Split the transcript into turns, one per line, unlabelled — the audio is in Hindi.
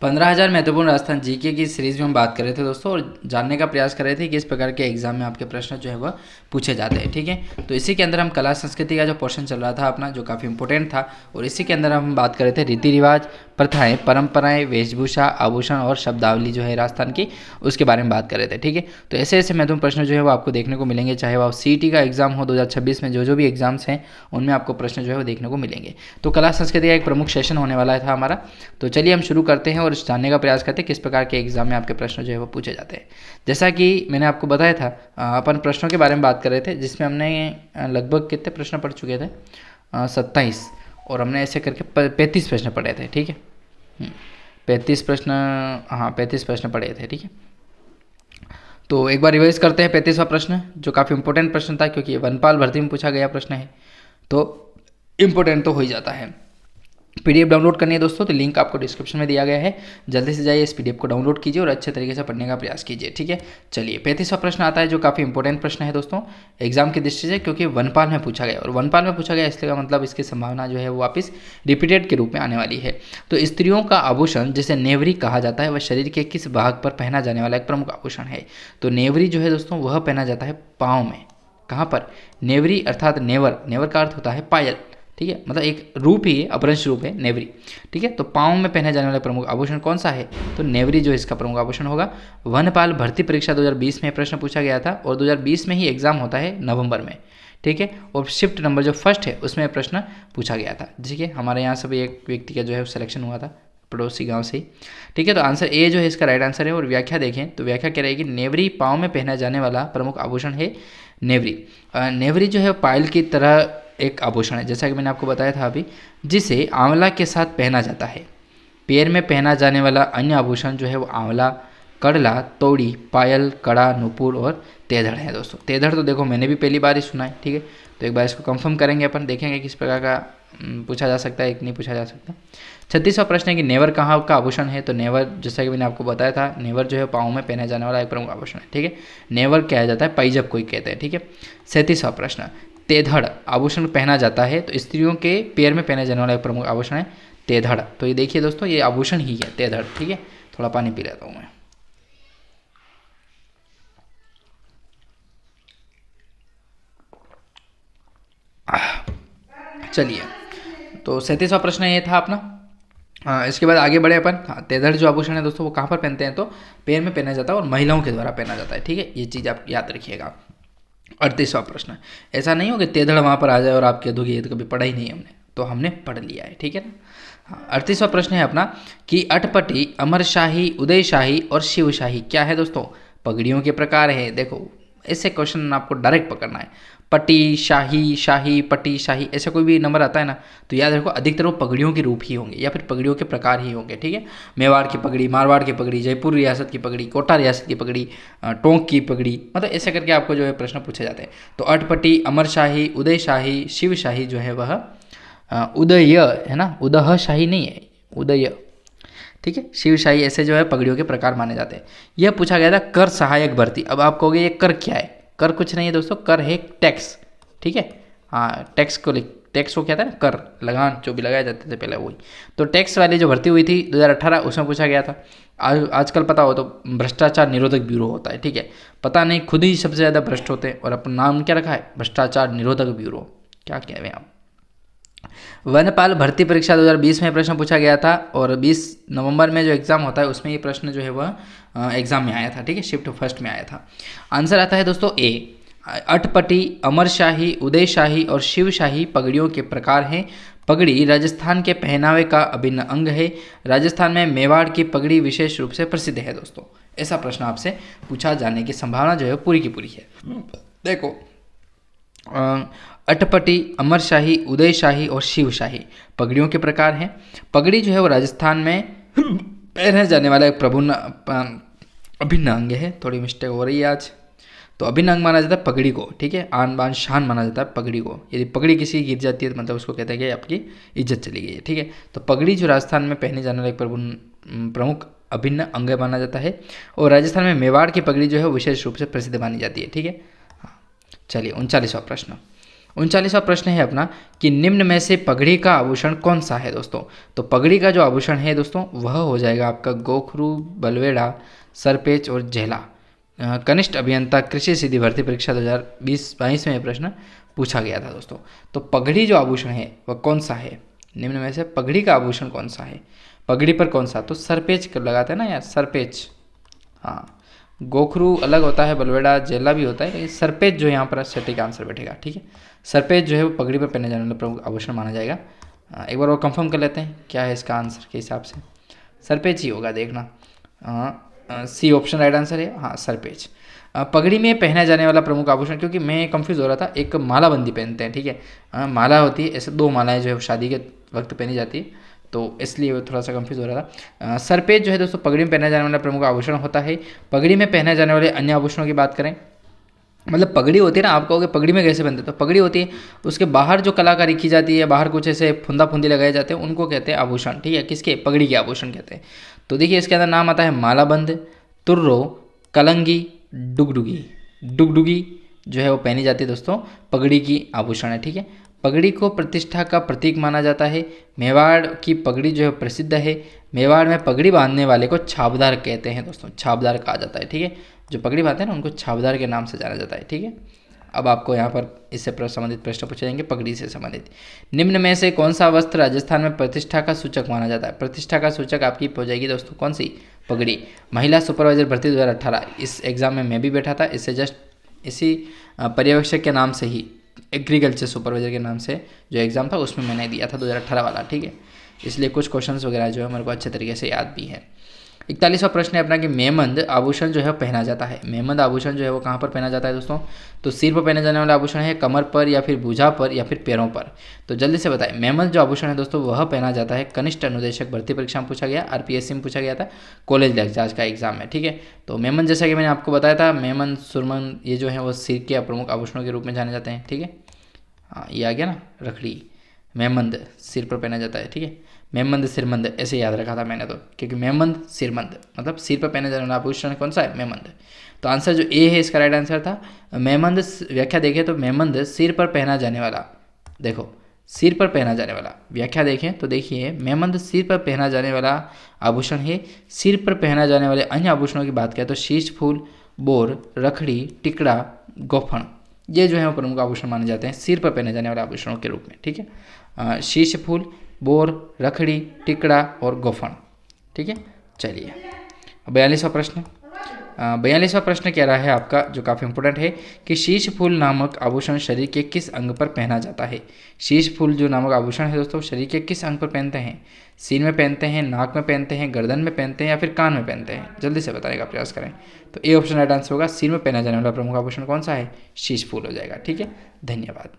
15,000 महत्वपूर्ण राजस्थान जीके की सीरीज में हम बात कर रहे थे दोस्तों, और जानने का प्रयास कर रहे थे कि इस प्रकार के एग्जाम में आपके प्रश्न जो है वह पूछे जाते हैं। ठीक है, तो इसी के अंदर हम कला संस्कृति का जो पोर्शन चल रहा था अपना, जो काफ़ी इंपॉर्टेंट था, और इसी के अंदर हम बात कर रहे थे रीति रिवाज, प्रथाएं, परंपराएं, वेशभूषा, आभूषण और शब्दावली जो है राजस्थान की, उसके बारे में बात कर रहे थे। ठीक है, तो ऐसे ऐसे महत्वपूर्ण प्रश्न जो है वो आपको देखने को मिलेंगे, चाहे वो सीईटी का एग्जाम हो 2026 में, जो भी एग्जाम्स हैं उनमें आपको प्रश्न जो है वो देखने को मिलेंगे। तो कला संस्कृति का एक प्रमुख सेशन होने वाला था हमारा। तो चलिए हम शुरू करते हैं और जानने का प्रयास करते हैं किस प्रकार के एग्जाम में आपके प्रश्न जो है वो पूछे जाते हैं। जैसा कि मैंने आपको बताया था, अपन प्रश्नों के बारे में बात कर रहे थे, जिसमें हमने लगभग कितने प्रश्न पढ़ चुके थे, 27, और हमने ऐसे करके 35 प्रश्न पढ़े थे। ठीक है, 35 प्रश्न, हाँ 35 प्रश्न पढ़े थे। ठीक है, तो एक बार रिवाइज करते हैं 35वां प्रश्न, जो काफ़ी इंपॉर्टेंट प्रश्न था, क्योंकि वनपाल भर्ती में पूछा गया प्रश्न है, तो इम्पोर्टेंट तो हो ही जाता है। पीडीएफ डाउनलोड करनी है दोस्तों, तो लिंक आपको डिस्क्रिप्शन में दिया गया है, जल्दी से जाइए इस पीडीएफ को डाउनलोड कीजिए और अच्छे तरीके से पढ़ने का प्रयास कीजिए। ठीक है, चलिए 35वां प्रश्न आता है, जो काफ़ी इंपॉर्टेंट प्रश्न है दोस्तों एग्जाम की दृष्टि से, क्योंकि वनपाल में पूछा गया, और वनपाल में पूछा गया इसलिए का मतलब इसकी संभावना जो है वो वापस रिपीटेड के रूप में आने वाली है। तो स्त्रियों का आभूषण जिसे नेवरी कहा जाता है, वह शरीर के किस भाग पर पहना जाने वाला एक प्रमुख आभूषण है? तो नेवरी जो है दोस्तों वह पहना जाता है पाँव में। कहाँ पर? नेवरी अर्थात नेवर, नेवर का अर्थ होता है पायल। ठीक है, मतलब एक रूप ही है, अपभ्रंश रूप है नेवरी। ठीक है, तो पाँव में पहने जाने वाला प्रमुख आभूषण कौन सा है? तो नेवरी जो इसका प्रमुख आभूषण होगा। वनपाल भर्ती परीक्षा 2020 में प्रश्न पूछा गया था, और 2020 में ही एग्जाम होता है नवंबर में। ठीक है, और शिफ्ट नंबर जो फर्स्ट है उसमें प्रश्न पूछा गया था। ठीक है, हमारे यहाँ से भी एक व्यक्ति का जो है सिलेक्शन हुआ था पड़ोसी गांव से ही। ठीक है, तो आंसर ए जो है इसका राइट आंसर है। और व्याख्या देखें तो व्याख्या क्या रहेगी? नेवरी पाँव में पहना जाने वाला प्रमुख आभूषण है नेवरी। नेवरी जो है पायल की तरह एक आभूषण है, जैसा कि मैंने आपको बताया था अभी, जिसे आंवला के साथ पहना जाता है। पैर में पहना जाने वाला अन्य आभूषण जो है वो आंवला, कड़ला, तोड़ी, पायल, कड़ा, नुपुर और तेधड़ है दोस्तों। तेधड़ तो देखो मैंने भी पहली बार ही सुना है। ठीक है, तो एक बार इसको कंफर्म करेंगे अपन, देखेंगे किस प्रकार का पूछा जा सकता है, एक नहीं पूछा जा सकता। 36वां प्रश्न है कि नेवर कहाँ का आभूषण है? तो नेवर, जैसा कि मैंने आपको बताया था, नेवर जो है पाँव में पहने जाने वाला एक प्रमुख आभूषण है। ठीक है, नेवर कहा जाता है, पैजब कोई कहते हैं। ठीक है, 37वां प्रश्न, तेधड़ आभूषण पहना जाता है, तो स्त्रियों के पैर में पहने जाने वाला एक प्रमुख आभूषण है तेधड़। तो ये देखिए दोस्तों, ये आभूषण ही है तेधड़। ठीक है, थोड़ा पानी पी लेता हूँ मैं। चलिए, तो 37वां प्रश्न ये था अपना। इसके बाद आगे बढ़े अपन। तेधड़ जो आभूषण है दोस्तों वो कहाँ पर पहनते हैं? तो पैर में पहना जाता है, और महिलाओं के द्वारा पहना जाता है। ठीक है, ये चीज़ आप याद रखिएगा। 38वां प्रश्न, ऐसा नहीं हो कि तेधड़ वहाँ पर आ जाए और आप कह दो कि ये तो कभी पढ़ा ही नहीं हमने, तो हमने पढ़ लिया है। ठीक है ना। हाँ, 38वां प्रश्न है अपना कि अटपटी, अमरशाही, उदयशाही और शिवशाही क्या है दोस्तों? पगड़ियों के प्रकार है। देखो ऐसे क्वेश्चन आपको डायरेक्ट पकड़ना है। पटी, शाही, शाही, पटी, शाही, ऐसे कोई भी नंबर आता है ना, तो याद रखो अधिकतर वो पगड़ियों के रूप ही होंगे या फिर पगड़ियों के प्रकार ही होंगे। ठीक है, मेवाड़ की पगड़ी, मारवाड़ की पगड़ी, जयपुर रियासत की पगड़ी, कोटा रियासत की पगड़ी, टोंक की पगड़ी, मतलब ऐसे करके आपको जो है प्रश्न पूछे जाते हैं। तो अटपटी, अमरशाही, उदयशाही, शिवशाही जो है वह उदय है ना, उदह शाही नहीं है, उदय। ठीक है, शिवशाही, ऐसे जो है पगड़ियों के प्रकार माने जाते हैं। यह पूछा गया था कर सहायक भर्ती। अब आप कहोगे ये कर क्या है? कर कुछ नहीं है दोस्तों, कर है टैक्स। ठीक है, हाँ टैक्स को क्या था ना, कर, लगान जो भी लगाए जाते थे पहले वही। तो टैक्स वाली जो भर्ती हुई थी 2018, उसमें पूछा गया था। आजकल पता हो तो भ्रष्टाचार निरोधक ब्यूरो होता है। ठीक है, पता नहीं खुद ही सबसे ज़्यादा भ्रष्ट होते हैं, और अपना नाम क्या रखा है? भ्रष्टाचार निरोधक ब्यूरो। क्या कह रहे हैं आप? वनपाल भर्ती परीक्षा 2020 में प्रश्न पूछा गया था, और 20 नवंबर में जो एग्ज़ाम होता है उसमें ये प्रश्न जो है वह एग्ज़ाम में आया था। ठीक है, शिफ्ट फर्स्ट में आया था। आंसर आता है दोस्तों ए। अटपटी, अमरशाही, उदयशाही और शिवशाही पगड़ियों के प्रकार हैं। पगड़ी राजस्थान के पहनावे का अभिन्न अंग है। राजस्थान में मेवाड़ की पगड़ी विशेष रूप से प्रसिद्ध है दोस्तों। ऐसा प्रश्न आपसे पूछा जाने की संभावना जो है पूरी की पूरी है। देखो, अटपटी, अमरशाही, उदयशाही और शिवशाही पगड़ियों के प्रकार हैं। पगड़ी जो है वो राजस्थान में पहने जाने वाला एक अभिन्न अंग है। थोड़ी मिस्टेक हो रही है आज। तो अभिन्न अंग माना जाता है पगड़ी को। ठीक है, आन बान शान माना जाता है पगड़ी को। यदि पगड़ी किसी की गिर जाती है तो मतलब उसको कहते हैं कि आपकी इज्जत चली गई है। ठीक है, तो पगड़ी जो राजस्थान में पहने जाने वाला एक प्रमुख अभिन्न अंग माना जाता है। और राजस्थान में मेवाड़ की पगड़ी जो है वो विशेष रूप से प्रसिद्ध मानी जाती है। ठीक है, चलिए 39वां प्रश्न। 39वां प्रश्न है अपना कि निम्न में से पगड़ी का आभूषण कौन सा है दोस्तों। तो पगड़ी का जो आभूषण है दोस्तों वह हो जाएगा आपका गोखरू, बलवेड़ा, सरपेच और जेला। कनिष्ठ अभियंता कृषि सीधी भर्ती परीक्षा 2020-22 में यह प्रश्न पूछा गया था दोस्तों। तो पगड़ी जो आभूषण है वह कौन सा है, निम्न में से पगड़ी का आभूषण कौन सा है, पगड़ी पर कौन सा, तो सरपेच लगाते हैं ना यार, सरपेच। हाँ, गोखरू अलग होता है, बलवेड़ा जेला भी होता है, लेकिन सरपेच जो यहाँ पर सटीक आंसर बैठेगा। ठीक है, सरपेच जो है वो पगड़ी पर पहने जाने वाला प्रमुख आभूषण माना जाएगा। एक बार और कंफर्म कर लेते हैं क्या है इसका आंसर के हिसाब से, सरपेच ही होगा, देखना। सी ऑप्शन राइट आंसर है, हाँ सरपेच। पगड़ी में पहना जाने वाला प्रमुख आभूषण, क्योंकि मैं कंफ्यूज हो रहा था, एक माला बंदी पहनते हैं, ठीक है, माला होती है, ऐसे 2 मालाएं जो है शादी के वक्त पहनी जाती है, तो इसलिए थोड़ा सा कंफ्यूज हो रहा था। सरपेच जो है दोस्तों पगड़ी में पहना जाने वाला प्रमुख आभूषण होता है। पगड़ी में पहने जाने वाले अन्य आभूषणों की बात करें, मतलब पगड़ी होती है ना, आप कहोगे पगड़ी में कैसे बनते, तो पगड़ी होती है उसके बाहर जो कलाकारी की जाती है, बाहर कुछ ऐसे फुंदा फुंदी लगाए जाते हैं, उनको कहते हैं आभूषण। ठीक है, किसके, पगड़ी के आभूषण कहते हैं। तो देखिए इसके अंदर नाम आता है मालाबंद, तुर्रो, कलंगी, डुगडुगी। डुगडुगी जो है वो पहनी जाती है दोस्तों, पगड़ी की आभूषण है। ठीक है, पगड़ी को प्रतिष्ठा का प्रतीक माना जाता है। मेवाड़ की पगड़ी जो है प्रसिद्ध है। मेवाड़ में पगड़ी बांधने वाले को छाबदार कहते हैं दोस्तों, छाबदार कहा जाता है। ठीक है, जो पगड़ी बांधते हैं ना उनको छाबदार के नाम से जाना जाता है। ठीक है, अब आपको यहाँ पर इससे संबंधित प्रश्न पूछे जाएंगे, पगड़ी से संबंधित। निम्न में से कौन सा वस्त्र राजस्थान में प्रतिष्ठा का सूचक माना जाता है। प्रतिष्ठा का सूचक आपकी हो जाएगी दोस्तों कौन सी, पगड़ी। महिला सुपरवाइजर भर्ती 2018, इस एग्जाम में मैं भी बैठा था, इससे जस्ट इसी पर्यवेक्षक के नाम से ही, एग्रीकल्चर सुपरवाइजर के नाम से जो एग्ज़ाम था उसमें मैंने दिया था 2018 वाला। ठीक है, इसलिए कुछ क्वेश्चंस वगैरह जो है मेरे को अच्छे तरीके से याद भी है। 41वां प्रश्न है अपना कि मेमंद आभूषण जो है पहना जाता है। मेमंद आभूषण जो है वो कहाँ पर पहना जाता है दोस्तों, तो सिर पर पहने जाने वाला आभूषण है, कमर पर या फिर भुजा पर या फिर पैरों पर। तो जल्दी से बताएं, मेमंद जो आभूषण है दोस्तों वह पहना जाता है, कनिष्ठ अनुदेशक भर्ती परीक्षा में पूछा गया, आरपीएससी में पूछा गया था, कॉलेज लेक्चरार्स का एग्जाम है। ठीक है, तो मेमंद जैसा कि मैंने आपको बताया था, मेमंद सुरमंद ये जो है वो सिर के प्रमुख आभूषणों के रूप में जाने जाते हैं। ठीक है, हाँ ये आ गया ना, रखड़ी, मेमंद सिर पर पहना जाता है। ठीक है, मेमंद सिरमंद ऐसे याद रखा था मैंने तो, क्योंकि मेमंद सिरमंद मतलब सिर पर पहने जाने वाला आभूषण कौन सा है, मेमंद। तो आंसर जो ए है इसका राइट आंसर था मेमंद। व्याख्या देखें तो मेमंद सिर पर पहना जाने वाला, देखो सिर पर पहना जाने वाला, व्याख्या देखें तो देखिए मेमंद सिर पर पहना जाने वाला आभूषण है। सिर पर पहना जाने वाले अन्य आभूषणों की बात करें तो शीश फूल, बोर, रखड़ी, टिकड़ा, गोफण, ये जो है वो प्रमुख आभूषण माने जाते हैं सिर पर पहने जाने वाले आभूषणों के रूप में। ठीक है, शीश फूल, बोर, रखड़ी, टिकड़ा और गोफण। ठीक है, चलिए 42वां प्रश्न। 42वां प्रश्न कह रहा है आपका, जो काफ़ी इंपॉर्टेंट है, कि शीश फूल नामक आभूषण शरीर के किस अंग पर पहना जाता है। शीश फूल जो नामक आभूषण है दोस्तों शरीर के किस अंग पर पहनते हैं, सिर में पहनते हैं, नाक में पहनते हैं, गर्दन में पहनते हैं या फिर कान में पहनते हैं, जल्दी से बताने का प्रयास करें। तो ए ऑप्शन राइट आंसर होगा, सिर में पहना जाने वाला प्रमुख आभूषण कौन सा है, शीश फूल हो जाएगा। ठीक है, धन्यवाद।